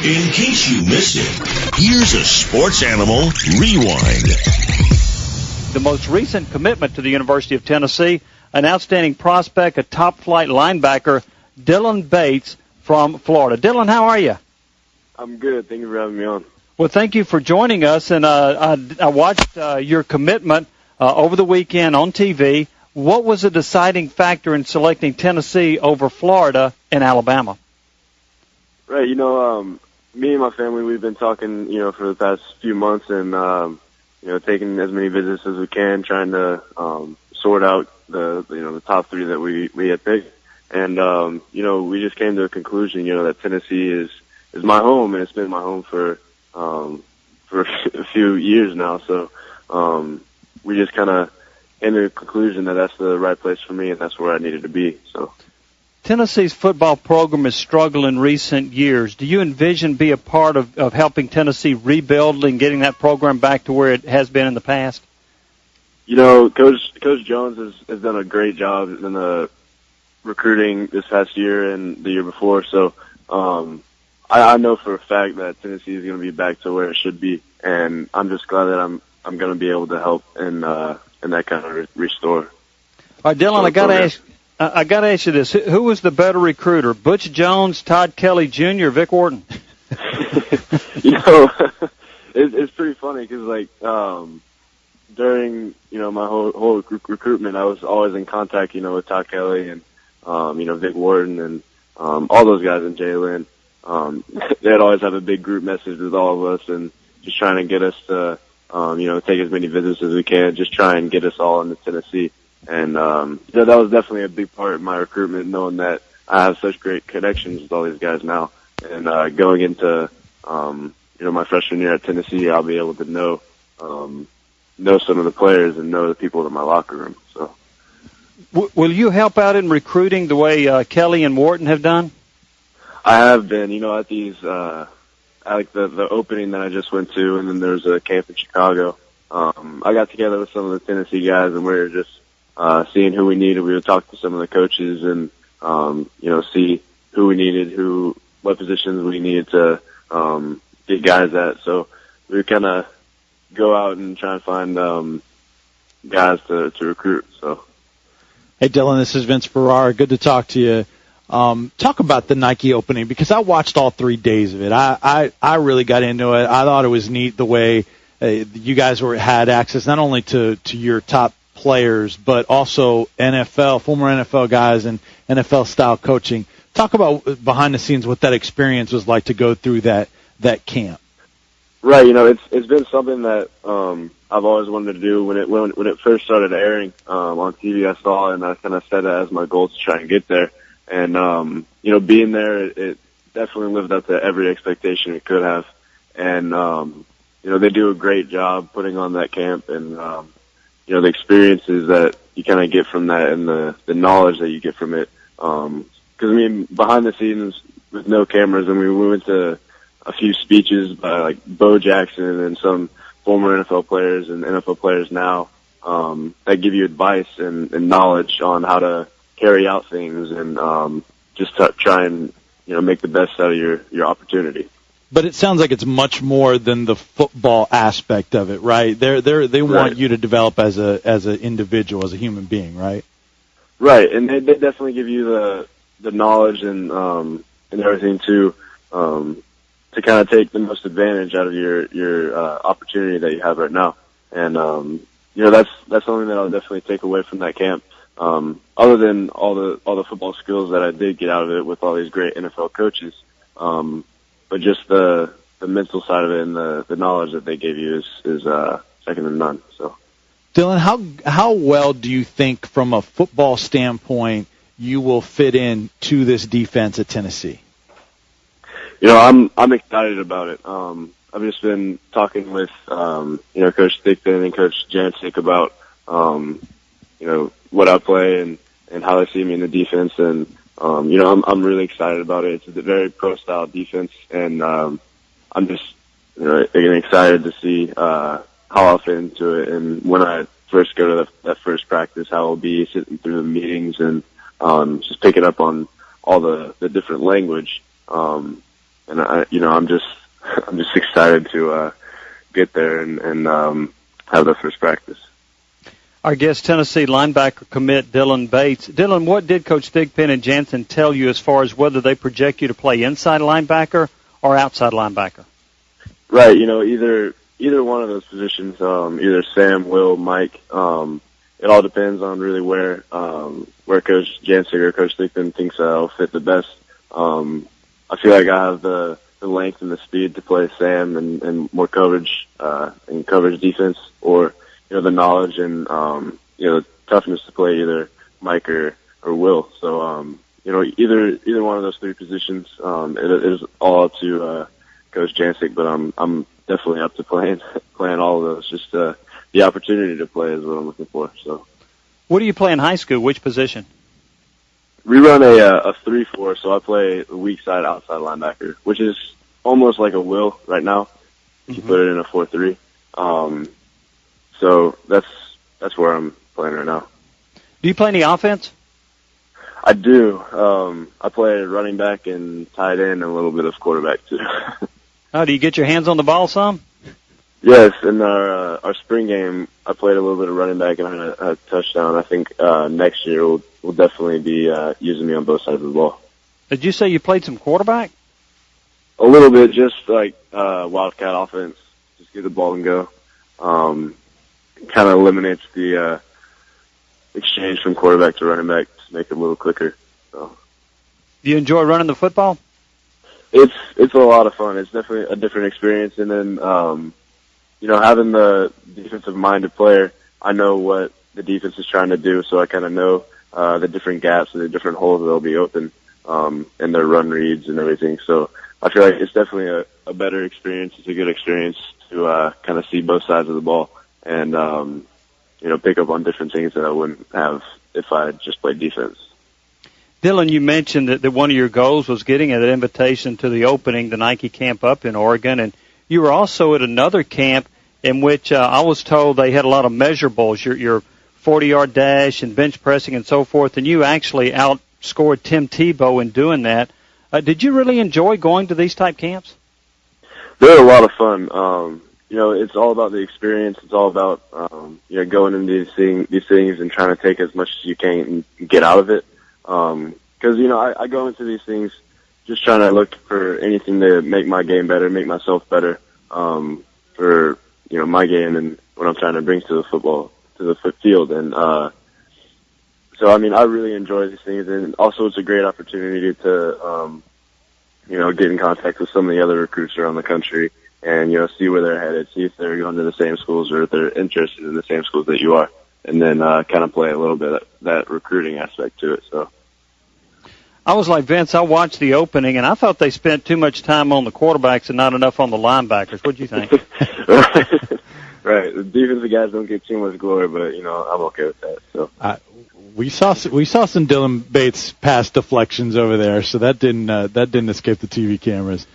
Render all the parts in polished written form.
In case you missed it, here's a Sports Animal Rewind. The most recent commitment to the University of Tennessee, an outstanding prospect, a top-flight linebacker, Dillon Bates from Florida. Dillon, how are you? I'm good. Thank you for having me on. Well, thank you for joining us. And I watched your commitment over the weekend on TV. What was the deciding factor in selecting Tennessee over Florida and Alabama? Right. Me and my family, we've been talking, for the past few months and, taking as many visits as we can, trying to sort out the top three that we had picked. And, we just came to a conclusion, that Tennessee is my home, and it's been my home for a few years now. So we just kind of came to a conclusion that that's the right place for me, and that's where I needed to be. So Tennessee's football program has struggled in recent years. Do you envision be a part of helping Tennessee rebuild and getting that program back to where it has been in the past? Coach Jones has done a great job in the recruiting this past year and the year before. So I know for a fact that Tennessee is going to be back to where it should be, and I'm just glad that I'm going to be able to help in that kind of restore. All right, Dillon, I got to ask you this: who was the better recruiter, Butch Jones, Todd Kelly Jr., or Vic Wharton? It's pretty funny because during my whole recruitment, I was always in contact with Todd Kelly and Vic Wharton and all those guys and Jalen. They'd always have a big group message with all of us and just trying to get us to take as many visits as we can, just try and get us all into Tennessee. And that was definitely a big part of my recruitment, knowing that I have such great connections with all these guys now. And going into my freshman year at Tennessee, I'll be able to know some of the players and know the people in my locker room. So, will you help out in recruiting the way Kelly and Wharton have done? I have been, at these like the opening that I just went to, and then there's a camp in Chicago. I got together with some of the Tennessee guys, and we were just seeing who we needed. We would talk to some of the coaches and see who we needed, what positions we needed to get guys at. So we would kind of go out and try and find guys to recruit. So, hey, Dillon, this is Vince Ferrara. Good to talk to you. Talk about the Nike opening, because I watched all 3 days of it. I really got into it. I thought it was neat the way you guys had access not only to your top players, but also former NFL guys and NFL style coaching. Talk about behind the scenes what that experience was like to go through that camp. Right. It's been something that I've always wanted to do. When it first started airing on TV, I saw it and I kind of set it as my goal to try and get there. And, being there, it definitely lived up to every expectation it could have. And, they do a great job putting on that camp and, the experiences that you kind of get from that and the knowledge that you get from it. Because, behind the scenes with no cameras, we went to a few speeches by, like, Bo Jackson and some former NFL players and NFL players now that give you advice and knowledge on how to carry out things and just try and make the best out of your opportunity. But it sounds like it's much more than the football aspect of it, right? They want you to develop as an individual, as a human being, right? Right, and they definitely give you the knowledge and everything to kind of take the most advantage out of your opportunity that you have right now. And that's something that I'll definitely take away from that camp. Other than all the football skills that I did get out of it with all these great NFL coaches, but just the mental side of it and the knowledge that they gave you is second to none. So, Dillon, how well do you think, from a football standpoint, you will fit in to this defense at Tennessee? I'm excited about it. I've just been talking with Coach Thigpen and Coach Jancic about what I play and how they see me in the defense, and I'm really excited about it. It's a very pro style defense, and I'm just excited to see how I'll fit into it. And when I first go to that first practice, how I'll be sitting through the meetings and just picking up on all the different language. I'm just excited to get there and have the first practice. Our guest, Tennessee linebacker commit Dillon Bates. Dillon, what did Coach Thigpen and Jansen tell you as far as whether they project you to play inside linebacker or outside linebacker? Right, either one of those positions, either Sam, Will, Mike. It all depends on really where Coach Jansen or Coach Thigpen thinks I'll fit the best. I feel like I have the length and the speed to play Sam and more coverage and coverage defense, or the knowledge and the toughness to play either Mike or Will. So either one of those three positions, it is all up to Coach Jansen, but I'm definitely up to playing all of those. Just the opportunity to play is what I'm looking for. So, what do you play in high school? Which position? We run a 3-4, so I play the weak side outside linebacker, which is almost like a Will right now. If you put it in a 4-3. So that's where I'm playing right now. Do you play any offense? I do. I play running back and tight end and a little bit of quarterback too. Oh, do you get your hands on the ball some? Yes, in our spring game, I played a little bit of running back and I had a touchdown. I think next year we'll definitely be using me on both sides of the ball. Did you say you played some quarterback? A little bit, just like wildcat offense. Just get the ball and go. Kind of eliminates the exchange from quarterback to running back to make it a little quicker. So. Do you enjoy running the football? It's a lot of fun. It's definitely a different experience, and then having the defensive-minded player, I know what the defense is trying to do, so I kind of know the different gaps and the different holes that'll be open in their run reads and everything. So I feel like it's definitely a better experience. It's a good experience to kind of see both sides of the ball and pick up on different things that I wouldn't have if I just played defense. Dillon, you mentioned that one of your goals was getting an invitation to the opening, the Nike camp up in Oregon, and you were also at another camp in which I was told they had a lot of measurables, your 40-yard dash and bench pressing and so forth, and you actually outscored Tim Tebow in doing that. Did you really enjoy going to these type camps? They're a lot of fun. It's all about the experience. It's all about going into these things and trying to take as much as you can and get out of it. Because I go into these things just trying to look for anything to make my game better, make myself better for my game and what I'm trying to bring to the field. And so I really enjoy these things, and also it's a great opportunity to get in contact with some of the other recruits around the country and see where they're headed, see if they're going to the same schools or if they're interested in the same schools that you are, and then kind of play a little bit of that recruiting aspect to it. So I was like Vince. I watched the opening, and I thought they spent too much time on the quarterbacks and not enough on the linebackers. What do you think? Right. The defensive guys don't get too much glory, but I'm okay with that. So we saw some Dillon Bates pass deflections over there, so that didn't escape the TV cameras.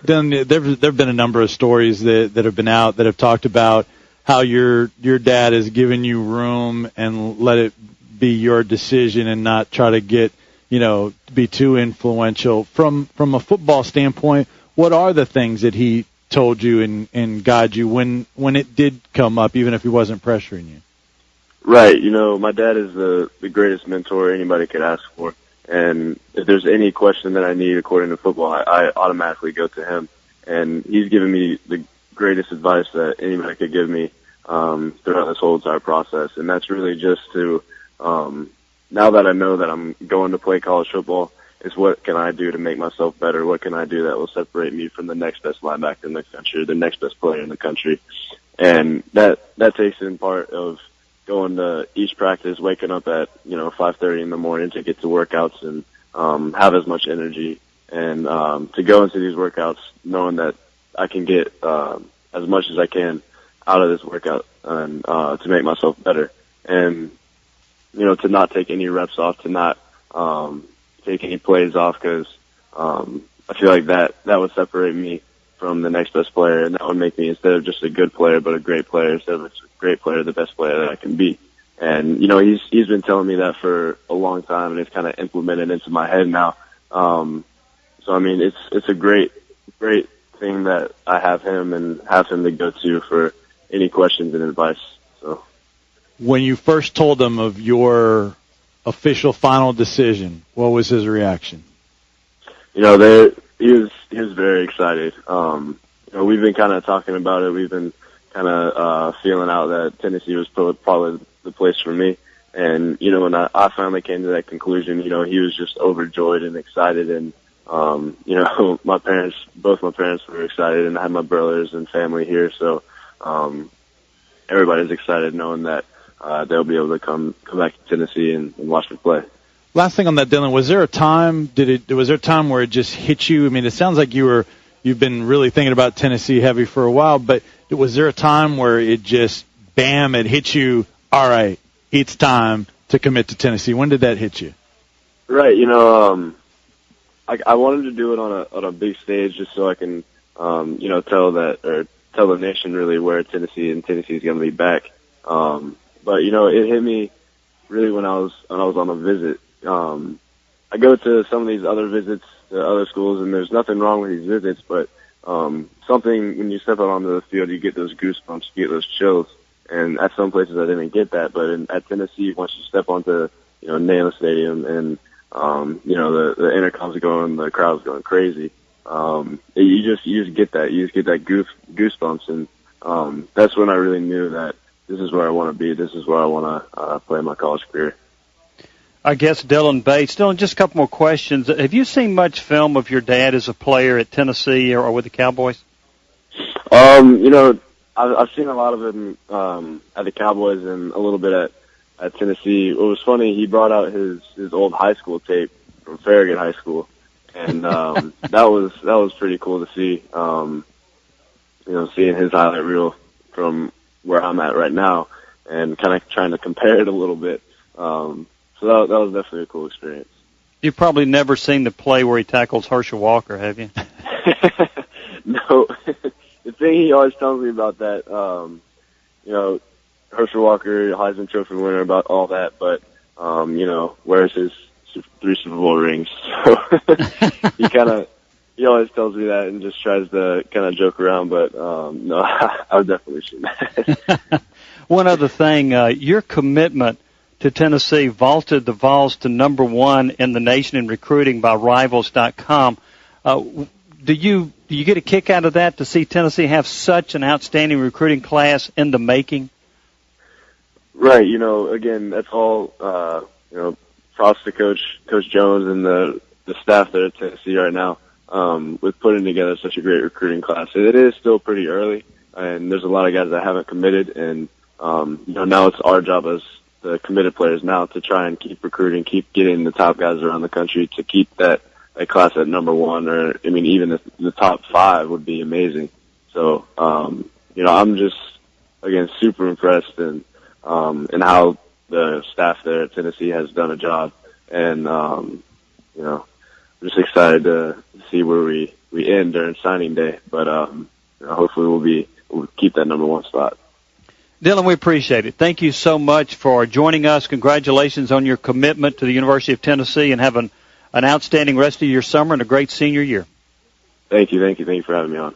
Then there've been a number of stories that have been out that have talked about how your dad has given you room and let it be your decision and not try to get be too influential. From a football standpoint, what are the things that he told you and guided you when it did come up, even if he wasn't pressuring you? Right. My dad is the greatest mentor anybody could ask for. And if there's any question that I need according to football, I automatically go to him. And he's given me the greatest advice that anybody could give me throughout this whole entire process. And that's really just to, now that I know that I'm going to play college football, is what can I do to make myself better? What can I do that will separate me from the next best linebacker in the country, the next best player in the country? And that takes in part of going to each practice, waking up at 5:30 in the morning to get to workouts and have as much energy, and to go into these workouts knowing that I can get as much as I can out of this workout and to make myself better, and to not take any reps off, to not take any plays off, because I feel like that would separate me from the next best player, and that would make me, instead of just a good player, but a great player, instead of a great player, the best player that I can be. And, he's been telling me that for a long time, and it's kind of implemented into my head now. So I mean, it's a great thing that I have him and have him to go to for any questions and advice. So when you first told him of your official final decision, what was his reaction? He was very excited. We've been kind of talking about it. We've been kind of feeling out that Tennessee was probably the place for me. And, when I finally came to that conclusion, he was just overjoyed and excited. And, both my parents were excited, and I had my brothers and family here. So, everybody's excited knowing that, they'll be able to come back to Tennessee and watch me play. Last thing on that, Dillon, was there a time where it just hit you? I mean, it sounds like you've been really thinking about Tennessee heavy for a while, but was there a time where it just, bam, it hit you, all right, it's time to commit to Tennessee? When did that hit you? Right, I wanted to do it on a big stage just so I can, tell the nation really where Tennessee is going to be back. But it hit me really when I was on a visit. I go to some of these other visits to other schools, and there's nothing wrong with these visits, but something when you step out onto the field, you get those goosebumps, you get those chills. And at some places I didn't get that, but at Tennessee, once you step onto Neyland Stadium and the intercoms are going, the crowd's going crazy. You just get that. You just get that goosebumps, and that's when I really knew that this is where I want to be. This is where I want to play my college career. I guess Dillon Bates. Dillon, just a couple more questions. Have you seen much film of your dad as a player at Tennessee or with the Cowboys? I've seen a lot of him at the Cowboys and a little bit at Tennessee. It was funny. He brought out his old high school tape from Farragut High School, and that was pretty cool to see. Seeing his highlight reel from where I'm at right now, and kind of trying to compare it a little bit. So that was definitely a cool experience. You've probably never seen the play where he tackles Herschel Walker, have you? No. The thing he always tells me about that, Herschel Walker, Heisman Trophy winner, about all that, but, where's his 3 Super Bowl rings? So he always tells me that and just tries to kind of joke around, but, no, I would definitely see that. One other thing, your commitment to Tennessee vaulted the Vols to number 1 in the nation in recruiting by Rivals.com. Do you get a kick out of that, to see Tennessee have such an outstanding recruiting class in the making? Right. Again, that's all, props to Coach Jones and the staff there at Tennessee right now, with putting together such a great recruiting class. It is still pretty early, and there's a lot of guys that haven't committed, and, now it's our job as the committed players now to try and keep recruiting, keep getting the top guys around the country to keep that class at number 1, or, even the top 5 would be amazing. So, I'm just, again, super impressed and how the staff there at Tennessee has done a job. And, I'm just excited to see where we end during signing day. But, hopefully we'll keep that number 1 spot. Dillon, we appreciate it. Thank you so much for joining us. Congratulations on your commitment to the University of Tennessee, and have an outstanding rest of your summer and a great senior year. Thank you for having me on.